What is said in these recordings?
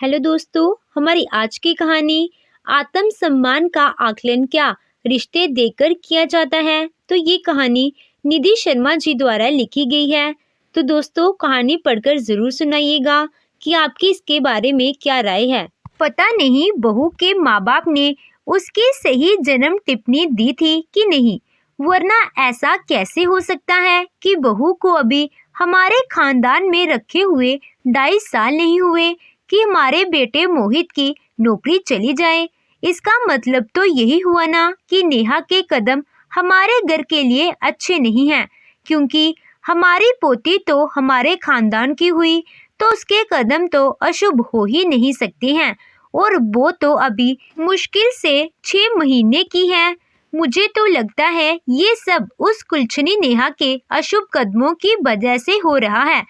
Hello दोस्तों, हमारी आज की कहानी आत्मसम्मान का आकलन क्या रिश्ते देकर किया जाता है। तो ये कहानी निधि शर्मा जी द्वारा लिखी गई है। तो दोस्तों, कहानी पढ़कर जरूर सुनाइएगा कि आपकी इसके बारे में क्या राय है। पता नहीं बहू के माँ बाप ने उसकी सही जन्म टिप्पणी दी थी कि नहीं, वरना ऐसा कैसे हो सकता है कि बहू को अभी हमारे खानदान में रखे हुए 2.5 साल नहीं हुए कि हमारे बेटे मोहित की नौकरी चली जाए। इसका मतलब तो यही हुआ ना कि नेहा के कदम हमारे घर के लिए अच्छे नहीं हैं, क्योंकि हमारी पोती तो हमारे खानदान की हुई तो उसके कदम तो अशुभ हो ही नहीं सकते हैं, और वो तो अभी मुश्किल से 6 महीने की है। मुझे तो लगता है ये सब उस कुलछनी नेहा के अशुभ कदमों की वजह से हो रहा है।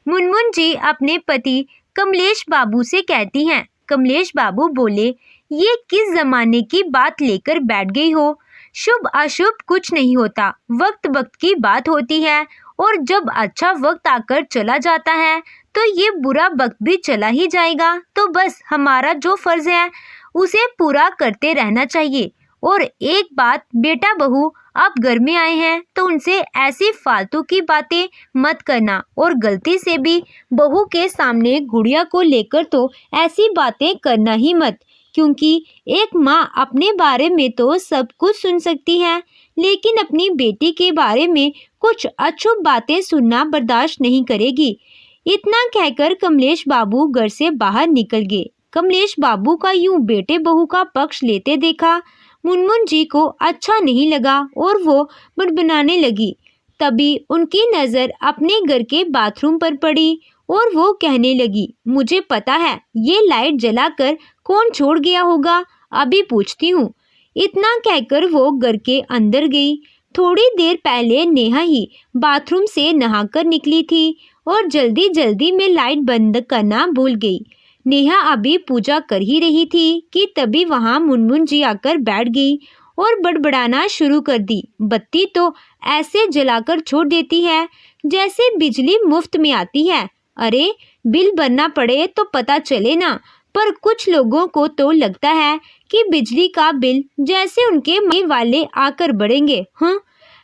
मुनमुन जी अपने पति कमलेश बाबू से कहती हैं। कमलेश बाबू बोले, ये किस जमाने की बात लेकर बैठ गई हो? शुभ अशुभ कुछ नहीं होता, वक्त वक्त की बात होती है, और जब अच्छा वक्त आकर चला जाता है तो ये बुरा वक्त भी चला ही जाएगा। तो बस हमारा जो फर्ज है उसे पूरा करते रहना चाहिए। और एक बात, बेटा बहू आप घर में आए हैं तो उनसे ऐसी फालतू की बातें मत करना, और गलती से भी बहू के सामने गुड़िया को लेकर तो ऐसी बातें करना ही मत, क्योंकि एक माँ अपने बारे में तो सब कुछ सुन सकती है, लेकिन अपनी बेटी के बारे में कुछ अशुभ बातें सुनना बर्दाश्त नहीं करेगी। इतना कहकर कमलेश बाबू घर से बाहर निकल गए। कमलेश बाबू का यूं बेटे बहू का पक्ष लेते देखा मुनमुन जी को अच्छा नहीं लगा और वो बड़बड़ाने लगी। तभी उनकी नज़र अपने घर के बाथरूम पर पड़ी और वो कहने लगी, मुझे पता है ये लाइट जलाकर कौन छोड़ गया होगा, अभी पूछती हूँ। इतना कहकर वो घर के अंदर गई। थोड़ी देर पहले नेहा ही बाथरूम से नहाकर निकली थी और जल्दी जल्दी में लाइट बंद करना भूल गई। नेहा अभी पूजा कर ही रही थी कि तभी वहां मुनमुन जी आकर बैठ गई और बड़बड़ाना शुरू कर दी। बत्ती तो ऐसे जलाकर छोड़ देती है जैसे बिजली मुफ्त में आती है। अरे, बिल भरना पड़े तो पता चले ना, पर कुछ लोगों को तो लगता है कि बिजली का बिल जैसे उनके मई वाले आकर बढ़ेंगे। हाँ,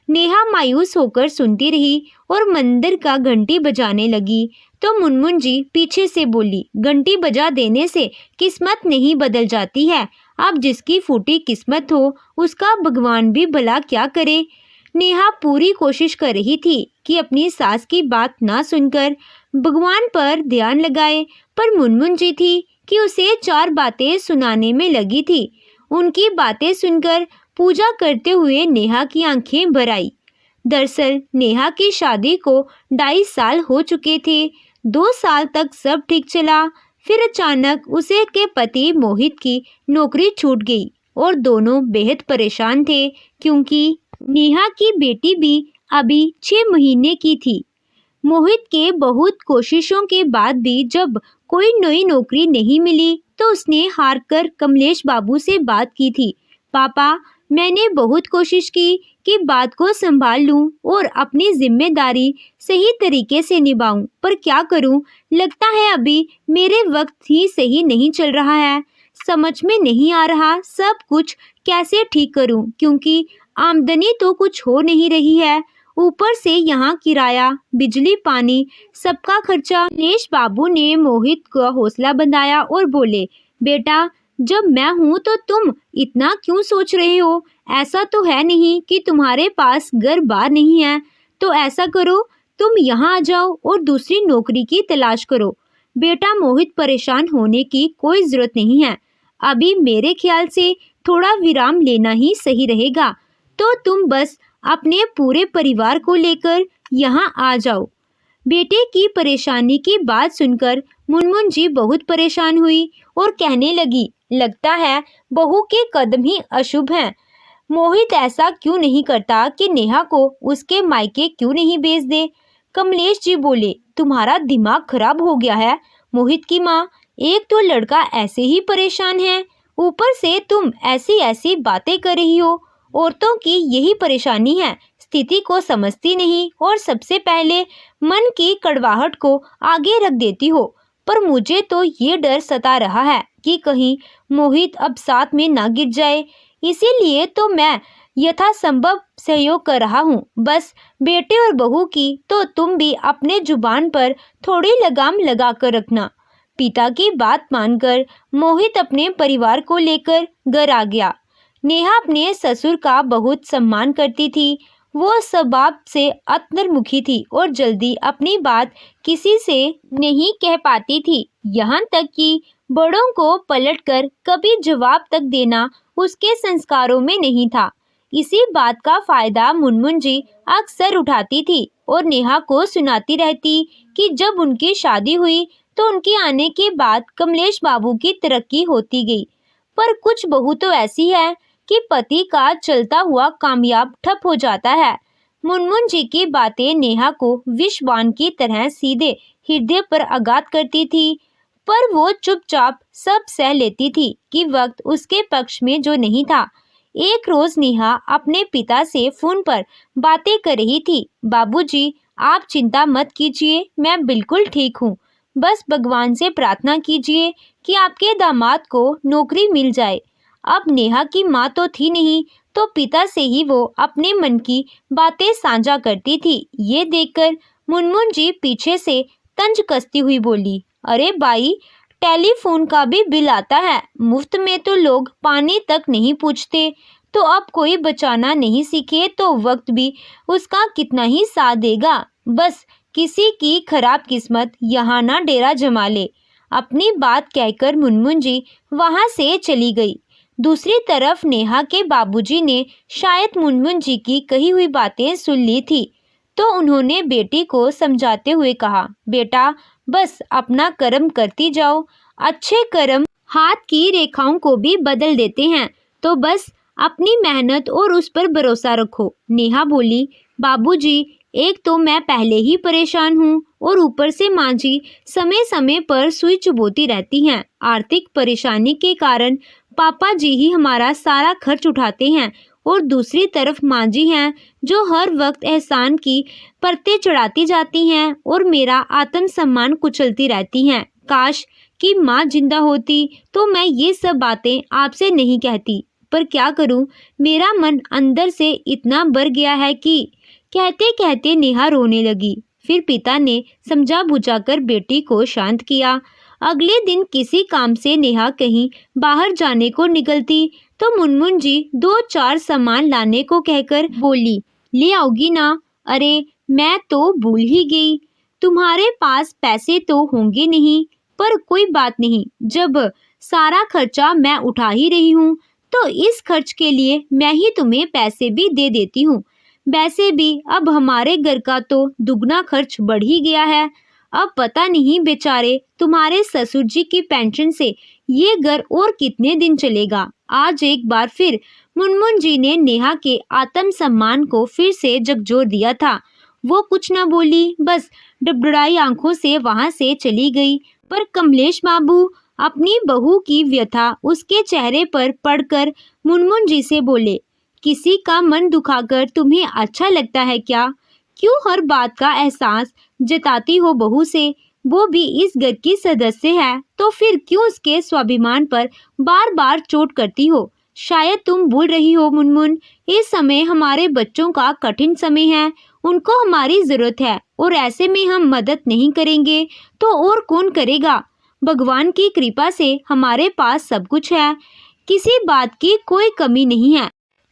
नेहा मायूस होकर सुनती रही और मंदिर का घंटी बजाने लगी। तो मुनमुन जी पीछे से बोली, घंटी बजा देने से किस्मत नहीं बदल जाती है। अब जिसकी फूटी किस्मत हो उसका भगवान भी भला क्या करे। नेहा पूरी कोशिश कर रही थी कि अपनी सास की बात ना सुनकर भगवान पर ध्यान लगाए, पर मुनमुन जी थी कि उसे 4 बातें सुनाने में लगी थी। उनकी बातें सुनकर पूजा करते हुए नेहा की आंखें भर आई। दरअसल नेहा की शादी को 2.5 साल हो चुके थे। 2 साल तक सब ठीक चला, फिर अचानक उसे के पति मोहित की नौकरी छूट गई और दोनों बेहद परेशान थे, क्योंकि नेहा की बेटी भी अभी 6 महीने की थी। मोहित के बहुत कोशिशों के बाद भी जब कोई नई नौकरी नहीं मिली तो उसने हार कर कमलेश बाबू से बात की थी। पापा, मैंने बहुत कोशिश की कि बात को संभाल लूं और अपनी जिम्मेदारी सही तरीके से निभाऊं, पर क्या करूं, लगता है अभी मेरे वक्त ही सही नहीं चल रहा है। समझ में नहीं आ रहा सब कुछ कैसे ठीक करूं, क्योंकि आमदनी तो कुछ हो नहीं रही है, ऊपर से यहाँ किराया, बिजली, पानी, सबका खर्चा। कमलेश बाबू ने मोहित का हौसला बंधाया और बोले, बेटा, जब मैं हूँ तो तुम इतना क्यों सोच रहे हो? ऐसा तो है नहीं कि तुम्हारे पास घर बार नहीं है। तो ऐसा करो, तुम यहाँ आ जाओ और दूसरी नौकरी की तलाश करो। बेटा मोहित, परेशान होने की कोई जरूरत नहीं है। अभी मेरे ख्याल से थोड़ा विराम लेना ही सही रहेगा। तो तुम बस अपने पूरे परिवार को लेकर यहाँ आ जाओ। बेटे की परेशानी की बात सुनकर मुनमुन जी बहुत परेशान हुई और कहने लगी, लगता है बहू के कदम ही अशुभ हैं। मोहित ऐसा क्यों नहीं करता कि नेहा को उसके मायके क्यों नहीं भेज दे? कमलेश जी बोले, तुम्हारा दिमाग खराब हो गया है। मोहित की माँ, एक तो लड़का ऐसे ही परेशान है, ऊपर से तुम ऐसी ऐसी बातें कर रही हो। औरतों की यही परेशानी है, स्थिति को समझती नहीं और सबसे पहले मन की कड़वाहट को आगे रख देती हो। पर मुझे तो ये डर सता रहा है कि कहीं मोहित अब साथ में ना गिर जाए। इसीलिए तो मैं यथासंभव सहयोग कर रहा हूँ। बस बेटे और बहू की तो तुम भी अपने जुबान पर थोड़ी लगाम लगा कर रखना। पिता की बात मानकर मोहित अपने परिवार को लेकर घर आ गया। नेहा अपने ससुर का बहुत सम्मान करती थी। वो स्वभाव से अंतर्मुखी थी और जल्दी अपनी बात किसी से नहीं कह पाती थी। यहाँ तक कि बड़ों को पलटकर कभी जवाब तक देना उसके संस्कारों में नहीं था। इसी बात का फायदा मुनमुन जी अक्सर उठाती थी और नेहा को सुनाती रहती कि जब उनकी शादी हुई तो उनके आने के बाद कमलेश बाबू की तरक्की होती गई। पर कुछ बहू तो ऐसी है कि पति का चलता हुआ कामयाब ठप हो जाता है। मुनमुन जी की बातें नेहा को विषबाण की तरह सीधे हृदय पर आघात करती थी, पर वो चुपचाप सब सह लेती थी कि वक्त उसके पक्ष में जो नहीं था। एक रोज नेहा अपने पिता से फोन पर बातें कर रही थी। बाबूजी, आप चिंता मत कीजिए, मैं बिल्कुल ठीक हूँ। बस भगवान से प्रार्थना कीजिए कि आपके दामाद को नौकरी मिल जाए। अब नेहा की माँ तो थी नहीं, तो पिता से ही वो अपने मन की बातें साझा करती थी। ये देखकर मुनमुन जी पीछे से तंज कसती हुई बोली, अरे भाई, टेलीफोन का भी बिल आता है। मुफ्त में तो लोग पानी तक नहीं पूछते। तो अब कोई बचाना नहीं सीखे तो वक्त भी उसका कितना ही साथ देगा। बस किसी की खराब किस्मत यहाँ ना डेरा जमा ले। अपनी बात कहकर मुनमुन जी वहां से चली गई। दूसरी तरफ नेहा के बाबूजी ने शायद मुनमुन जी की कही हुई बातें सुन ली थी, तो उन्होंने बेटी को समझाते हुए कहा, बेटा, बस अपना कर्म करती जाओ। अच्छे कर्म हाथ की रेखाओं को भी बदल देते हैं, तो बस अपनी मेहनत और उस पर भरोसा रखो। नेहा बोली, बाबूजी, एक तो मैं पहले ही परेशान हूँ और ऊपर से माँ जी समय समय पर सुई चुभोती रहती हैं। आर्थिक परेशानी के कारण पापा जी ही हमारा सारा खर्च उठाते हैं और दूसरी तरफ माँ जी हैं जो हर वक्त एहसान की परतें चढ़ाती जाती हैं और मेरा आत्मसम्मान कुचलती रहती हैं। काश कि माँ जिंदा होती तो मैं ये सब बातें आपसे नहीं कहती, पर क्या करूँ, मेरा मन अंदर से इतना भर गया है कि। कहते कहते नेहा रोने लगी। फिर पिता ने समझा बुझाकर बेटी को शांत किया। अगले दिन किसी काम से नेहा कहीं बाहर जाने को निकलती तो मुनमुन जी 2-4 सामान लाने को कहकर बोली, ले आओगी ना? अरे, मैं तो भूल ही गई। तुम्हारे पास पैसे तो होंगे नहीं, पर कोई बात नहीं, जब सारा खर्चा मैं उठा ही रही हूँ तो इस खर्च के लिए मैं ही तुम्हें पैसे भी दे देती हूँ। वैसे भी अब हमारे घर का तो दुगना खर्च बढ़ ही गया है। अब पता नहीं बेचारे तुम्हारे ससुर जी की पेंशन से ये घर और कितने दिन चलेगा। आज एक बार फिर मुनमुन जी ने नेहा के आत्मसम्मान को फिर से झकझोर दिया था। वो कुछ न बोली, बस डबडराई आंखों से वहां से चली गई। पर कमलेश बाबू अपनी बहू की व्यथा उसके चेहरे पर पढ़कर मुनमुन जी से बोले, किसी का मन दुखाकर तुम्हें अच्छा लगता है क्या? क्यों हर बात का एहसास जताती हो बहू से? वो भी इस घर की सदस्य है, तो फिर क्यों उसके स्वाभिमान पर बार बार चोट करती हो? शायद तुम भूल रही हो मुनमुन, इस समय हमारे बच्चों का कठिन समय है, उनको हमारी जरूरत है और ऐसे में हम मदद नहीं करेंगे तो और कौन करेगा? भगवान की कृपा से हमारे पास सब कुछ है, किसी बात की कोई कमी नहीं है।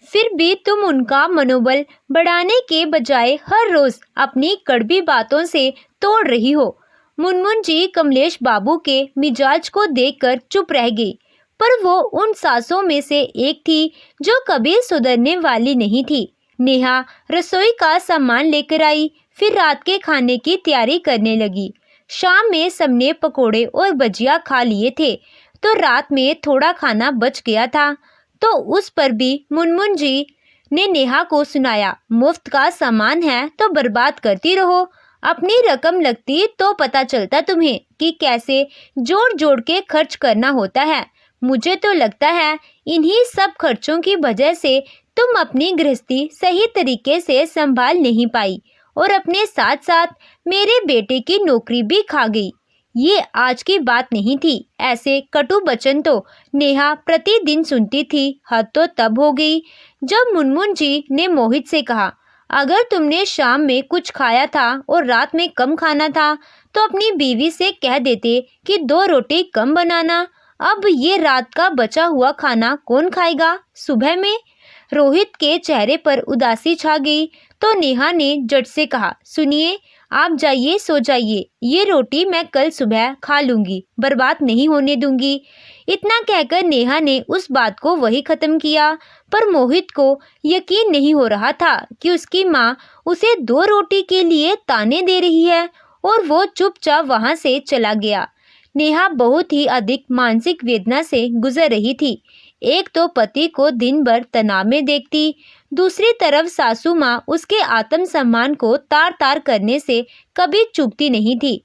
फिर भी तुम उनका मनोबल बढ़ाने के बजाय हर रोज अपनी कड़वी बातों से तोड़ रही हो। मुनमुन जी कमलेश बाबू के मिजाज को देखकर चुप रह गई, पर वो उन सासों में से एक थी जो कभी सुधरने वाली नहीं थी। नेहा रसोई का सामान लेकर आई, फिर रात के खाने की तैयारी करने लगी। शाम में सबने पकोड़े और भजिया खा लिए थे, तो रात में थोड़ा खाना बच गया था, तो उस पर भी मुनमुन जी ने नेहा को सुनाया, मुफ्त का सामान है तो बर्बाद करती रहो, अपनी रकम लगती तो पता चलता तुम्हें कि कैसे जोड़ जोड़ के खर्च करना होता है। मुझे तो लगता है इन्हीं सब खर्चों की वजह से तुम अपनी गृहस्थी सही तरीके से संभाल नहीं पाई और अपने साथ साथ मेरे बेटे की नौकरी भी खा गई। ये आज की बात नहीं थी। ऐसे कटु वचन तो नेहा प्रतिदिन सुनती थी। हद तो तब हो गई जब मुनमुन जी ने मोहित से कहा, अगर तुमने शाम में कुछ खाया था और रात में कम खाना था तो अपनी बीवी से कह देते कि 2 रोटी कम बनाना। अब ये रात का बचा हुआ खाना कौन खाएगा सुबह में? रोहित के चेहरे पर उदासी छा गई तो नेहा ने झट से कहा, सुनिए, आप जाइए, सो जाइए। ये रोटी मैं कल सुबह खा लूंगी, बर्बाद नहीं होने दूंगी। इतना कहकर नेहा ने उस बात को वही खत्म किया। पर मोहित को यकीन नहीं हो रहा था कि उसकी माँ उसे 2 रोटी के लिए ताने दे रही है, और वो चुपचाप वहां से चला गया। नेहा बहुत ही अधिक मानसिक वेदना से गुजर रही थी। एक तो पति को दिन भर तनाव में देखती, दूसरी तरफ सासू माँ उसके आत्मसम्मान को तार तार करने से कभी चूकती नहीं थी।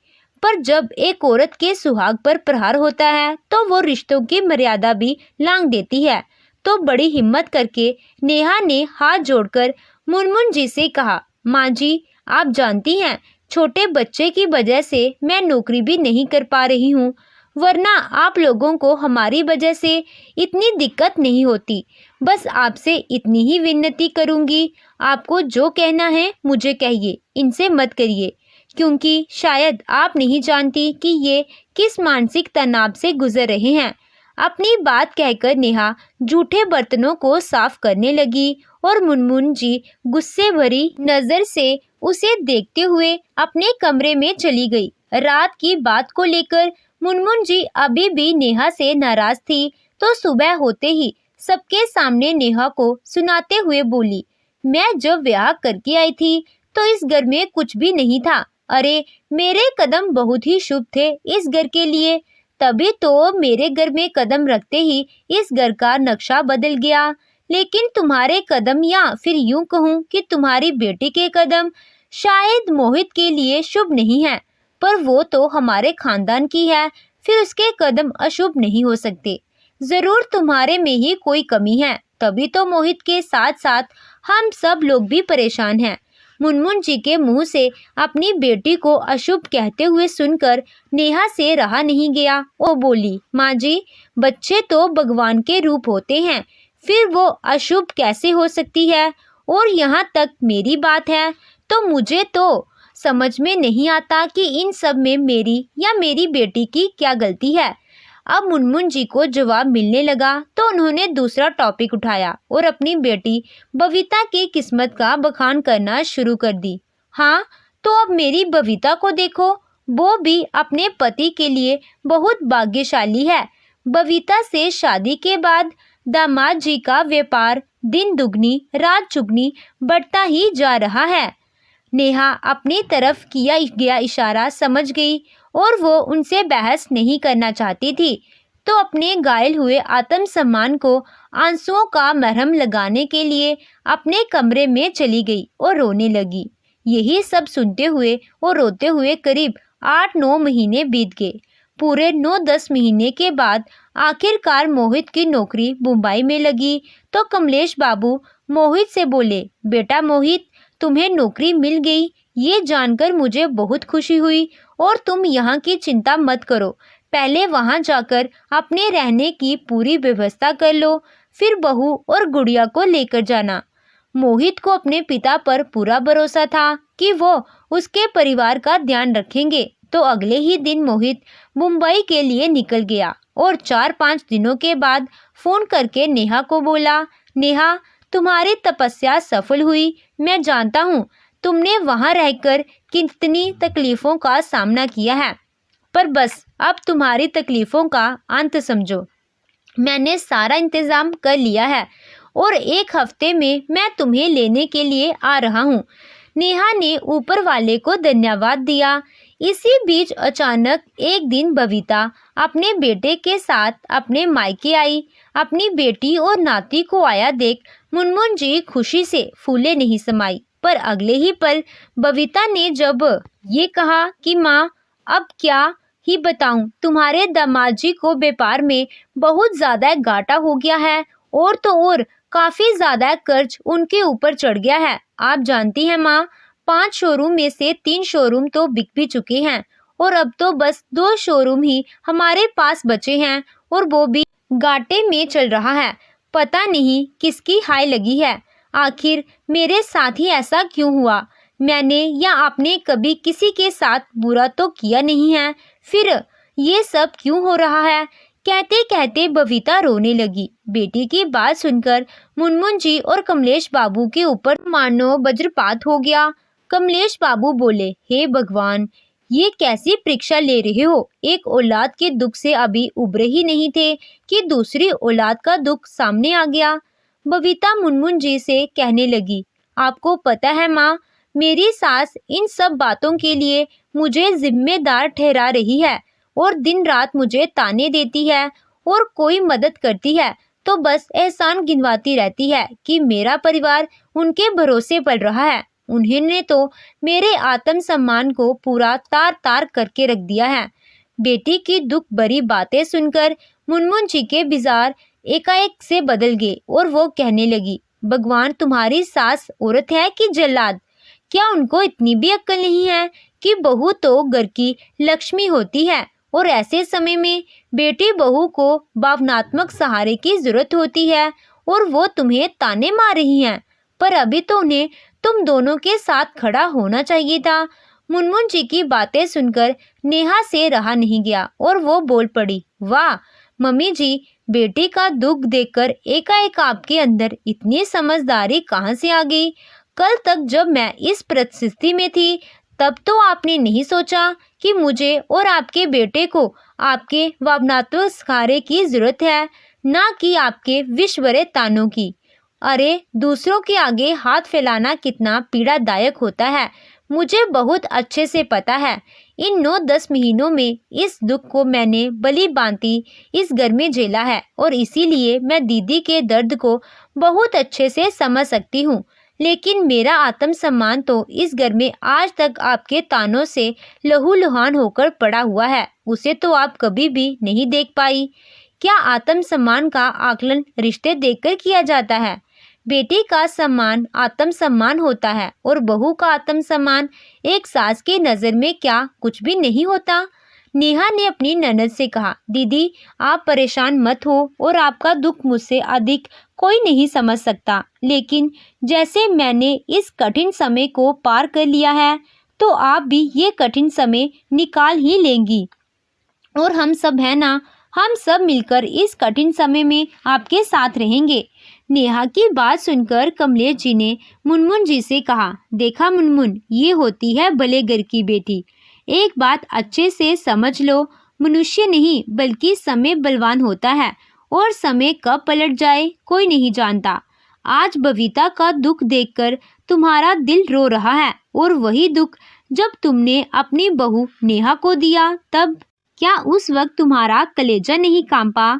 पर जब एक औरत के सुहाग पर प्रहार होता है तो वो रिश्तों की मर्यादा भी लांघ देती है। तो बड़ी हिम्मत करके नेहा ने हाथ जोड़कर मुनमुन जी से कहा, माँ जी, आप जानती हैं, छोटे बच्चे की वजह से मैं नौकरी भी नहीं कर पा रही हूँ, वरना आप लोगों को हमारी वजह से इतनी दिक्कत नहीं होती। बस आपसे इतनी ही विनती करूंगी, आपको जो कहना है मुझे कहिए, इनसे मत करिए, क्योंकि शायद आप नहीं जानती कि ये किस मानसिक तनाव से गुजर रहे हैं। अपनी बात कहकर नेहा जूठे बर्तनों को साफ करने लगी और मुनमुन जी गुस्से भरी नजर से उसे देखते हुए अपने कमरे में चली गई। रात की बात को लेकर मुनमुन जी अभी भी नेहा से नाराज थी, तो सुबह होते ही सबके सामने नेहा को सुनाते हुए बोली, मैं जब ब्याह करके आई थी तो इस घर में कुछ भी नहीं था। अरे, मेरे कदम बहुत ही शुभ थे इस घर के लिए, तभी तो मेरे घर में कदम रखते ही इस घर का नक्शा बदल गया। लेकिन तुम्हारे कदम, या फिर यूं कहूं कि तुम्हारी बेटी के कदम, शायद मोहित के लिए शुभ नहीं है, पर वो तो हमारे खानदान की है, फिर उसके कदम अशुभ नहीं हो सकते। जरूर तुम्हारे में ही कोई कमी है, तभी तो मोहित के साथ साथ हम सब लोग भी परेशान हैं। मुनमुन जी के मुंह से अपनी बेटी को अशुभ कहते हुए सुनकर नेहा से रहा नहीं गया। वो बोली, माँ जी, बच्चे तो भगवान के रूप होते हैं, फिर वो अशुभ कैसे हो सकती है? और यहाँ तक मेरी बात है तो मुझे तो समझ में नहीं आता कि इन सब में मेरी या मेरी बेटी की क्या गलती है। अब मुनमुन जी को जवाब मिलने लगा तो उन्होंने दूसरा टॉपिक उठाया और अपनी बेटी बबीता की किस्मत का बखान करना शुरू कर दी। हाँ, तो अब मेरी बबीता को देखो, वो भी अपने पति के लिए बहुत भाग्यशाली है। बबीता से शादी के बाद दामाद जी का व्यापार दिन दुगनी रात चुगनी बढ़ता ही जा रहा है। नेहा अपनी तरफ किया गया इशारा समझ गई और वो उनसे बहस नहीं करना चाहती थी, तो अपने घायल हुए आत्मसम्मान को आंसुओं का मरहम लगाने के लिए अपने कमरे में चली गई और रोने लगी। यही सब सुनते हुए और रोते हुए करीब 8-9 महीने बीत गए। पूरे 9-10 महीने के बाद आखिरकार मोहित की नौकरी मुंबई में लगी। तो कमलेश बाबू मोहित से बोले, बेटा मोहित, तुम्हें नौकरी मिल गई, ये जानकर मुझे बहुत खुशी हुई, और तुम यहाँ की चिंता मत करो, पहले वहाँ जाकर अपने रहने की पूरी व्यवस्था कर लो, फिर बहू और गुड़िया को लेकर जाना। मोहित को अपने पिता पर पूरा भरोसा था कि वो उसके परिवार का ध्यान रखेंगे। तो अगले ही दिन मोहित मुंबई के लिए निकल गया और 4-5 दिनों के बाद फोन करके नेहा को बोला, नेहा, तुम्हारी तपस्या सफल हुई। मैं जानता हूँ तुमने वहां रहकर कितनी तकलीफों का सामना किया है, पर बस अब तुम्हारी तकलीफों का अंत समझो। मैंने सारा इंतजाम कर लिया है और 1 हफ्ते में मैं तुम्हें लेने के लिए आ रहा हूँ। नेहा ने ऊपर वाले को धन्यवाद दिया। इसी बीच अचानक एक दिन बबीता अपने बेटे के साथ अपने मायके आई। अपनी बेटी और नाती को आया देख मुनमुन जी खुशी से फूले नहीं समाई। पर अगले ही पल बबीता ने जब ये कहा कि माँ, अब क्या ही बताऊं, तुम्हारे दामाद जी को व्यापार में बहुत ज़्यादा घाटा हो गया है, और तो और काफ़ी ज़्यादा कर्ज उनके ऊपर चढ़ गया है। आप जानती हैं माँ, 5 शोरूम में से 3 शोरूम तो बिक भी चुके हैं और अब तो बस 2 शोरूम ही हमारे पास बचे हैं और वो भी घाटे में चल रहा है। पता नहीं किसकी हाय लगी है। आखिर मेरे साथ ही ऐसा क्यों हुआ? मैंने या आपने कभी किसी के साथ बुरा तो किया नहीं है, फिर ये सब क्यों हो रहा है? कहते कहते बबीता रोने लगी। बेटी की बात सुनकर मुनमुन जी और कमलेश बाबू के ऊपर मानो वज्रपात हो गया। कमलेश बाबू बोले, हे भगवान, ये कैसी परीक्षा ले रहे हो? एक औलाद के दुख से अभी उभरे ही नहीं थे कि दूसरी औलाद का दुख सामने आ गया। बबीता मुनमुन जी से कहने लगी, आपको पता है माँ, मेरी सास इन सब बातों के लिए मुझे जिम्मेदार ठहरा रही है और दिन रात मुझे ताने देती है और कोई मदद करती है तो बस एहसान गिनवाती रहती है कि मेरा परिवार उनके भरोसे पड़ रहा है। उन्होंने तो मेरे आत्मसम्मान को पूरा तार तार करके रख दिया है। बेटी की दुख भरी बातें सुनकर मुनमुन जी के मिजाज एकाएक से बदल गए और वो कहने लगी, भगवान, तुम्हारी सास औरत है कि जल्लाद? क्या उनको इतनी भी अक्ल नहीं है कि बहू तो घर की लक्ष्मी होती है और ऐसे समय में बेटी बहू को भावनात्मक सहारे की जरूरत होती है और वो तुम्हें ताने मार रही हैं। पर अभी तो उन्हें तुम दोनों के साथ खड़ा होना चाहिए था। मुनमुन जी की बातें सुनकर नेहा से रहा नहीं गया और वो बोल पड़ी, वाह मम्मी जी, बेटी का दुख देखकर एकाएक आपके अंदर इतनी समझदारी कहाँ से आ गई? कल तक जब मैं इस परिस्थिति में थी तब तो आपने नहीं सोचा कि मुझे और आपके बेटे को आपके भावनात्मक सहारे की जरूरत है, ना कि आपके विष भरे तानों की। अरे, दूसरों के आगे हाथ फैलाना कितना पीड़ादायक होता है, मुझे बहुत अच्छे से पता है। इन 9-10 महीनों में इस दुख को मैंने भली भांति इस घर में झेला है और इसीलिए मैं दीदी के दर्द को बहुत अच्छे से समझ सकती हूँ। लेकिन मेरा आत्मसम्मान तो इस घर में आज तक आपके तानों से लहूलुहान होकर पड़ा हुआ है, उसे तो आप कभी भी नहीं देख पाई। क्या आत्मसम्मान का आकलन रिश्ते देखकर किया जाता है? बेटी का सम्मान आत्मसम्मान होता है और बहू का आत्मसम्मान एक सास की नज़र में क्या कुछ भी नहीं होता? नेहा ने अपनी ननद से कहा, दीदी आप परेशान मत हो और आपका दुख मुझसे अधिक कोई नहीं समझ सकता, लेकिन जैसे मैंने इस कठिन समय को पार कर लिया है तो आप भी ये कठिन समय निकाल ही लेंगी और हम सब है ना, हम सब मिलकर इस कठिन समय में आपके साथ रहेंगे। नेहा की बात सुनकर कमलेश जी ने मुनमुन जी से कहा, देखा मुनमुन, ये होती है भले घर की बेटी। एक बात अच्छे से समझ लो, मनुष्य नहीं बल्कि समय बलवान होता है और समय कब पलट जाए कोई नहीं जानता। आज बबीता का दुख देखकर तुम्हारा दिल रो रहा है और वही दुख जब तुमने अपनी बहू नेहा को दिया तब क्या उस वक्त तुम्हारा कलेजा नहीं कांपा?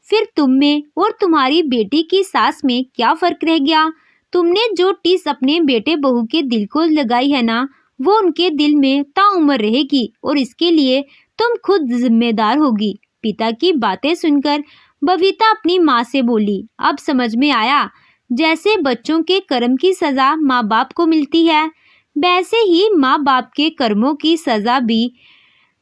फिर तुम में और तुम्हारी बेटी की सास में क्या फर्क रह गया? तुमने जो टीस अपने बेटे बहू के दिल को लगाई है ना, वो उनके दिल में ताउम्र रहेगी और इसके लिए तुम खुद जिम्मेदार होगी। पिता की बातें सुनकर बबीता अपनी माँ से बोली, अब समझ में आया, जैसे बच्चों के कर्म की सजा माँ बाप को मिलती है, वैसे ही माँ बाप के कर्मों की सजा भी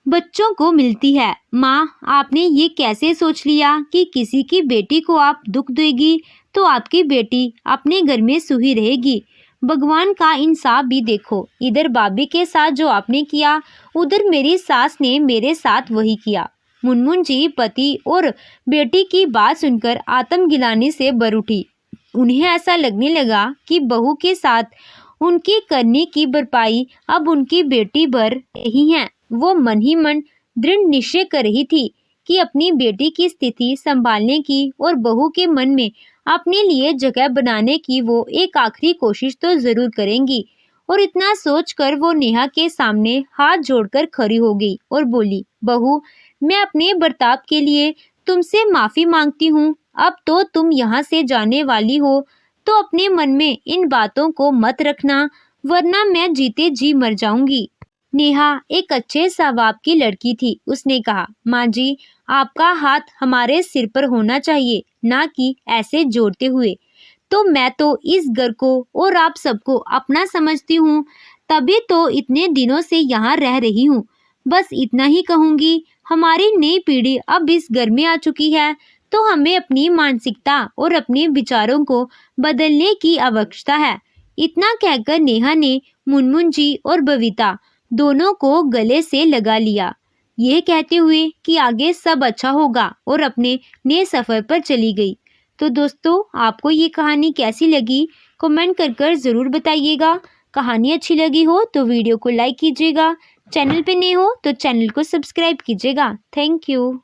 बच्चों को मिलती है। माँ, आपने ये कैसे सोच लिया कि किसी की बेटी को आप दुख देगी तो आपकी बेटी अपने घर में सूही रहेगी? भगवान का इंसाफ भी देखो, इधर भाभी के साथ जो आपने किया उधर मेरी सास ने मेरे साथ वही किया। मुनमुन जी पति और बेटी की बात सुनकर आत्मगिलानी से भर उठी। उन्हें ऐसा लगने लगा कि बहू के साथ उनकी करने की भरपाई अब उनकी बेटी भर रही है। वो मन ही मन दृढ़ निश्चय कर रही थी कि अपनी बेटी की स्थिति संभालने की और बहू के मन में अपने लिए जगह बनाने की वो एक आखिरी कोशिश तो जरूर करेंगी। और इतना सोचकर वो नेहा के सामने हाथ जोड़कर खड़ी हो गई और बोली, बहू, मैं अपने बर्ताव के लिए तुमसे माफी मांगती हूँ। अब तो तुम यहाँ से जाने वाली हो तो अपने मन में इन बातों को मत रखना, वरना मैं जीते जी मर जाऊंगी। नेहा एक अच्छे स्वभाव की लड़की थी। उसने कहा, माँ जी, आपका हाथ हमारे सिर पर होना चाहिए, ना कि ऐसे जोड़ते हुए। तो मैं तो इस घर को और आप सबको अपना समझती हूँ, तभी तो इतने दिनों से यहाँ रह रही हूँ। बस इतना ही कहूँगी, हमारी नई पीढ़ी अब इस घर में आ चुकी है, तो हमें अपनी मानसिकता और अपने विचारों को बदलने की आवश्यकता है। इतना कहकर नेहा ने मुनमुन जी और बबीता दोनों को गले से लगा लिया, यह कहते हुए कि आगे सब अच्छा होगा, और अपने नए सफ़र पर चली गई। तो दोस्तों, आपको ये कहानी कैसी लगी, कमेंट कर ज़रूर बताइएगा। कहानी अच्छी लगी हो तो वीडियो को लाइक कीजिएगा, चैनल पे नए हो तो चैनल को सब्सक्राइब कीजिएगा। Thank you.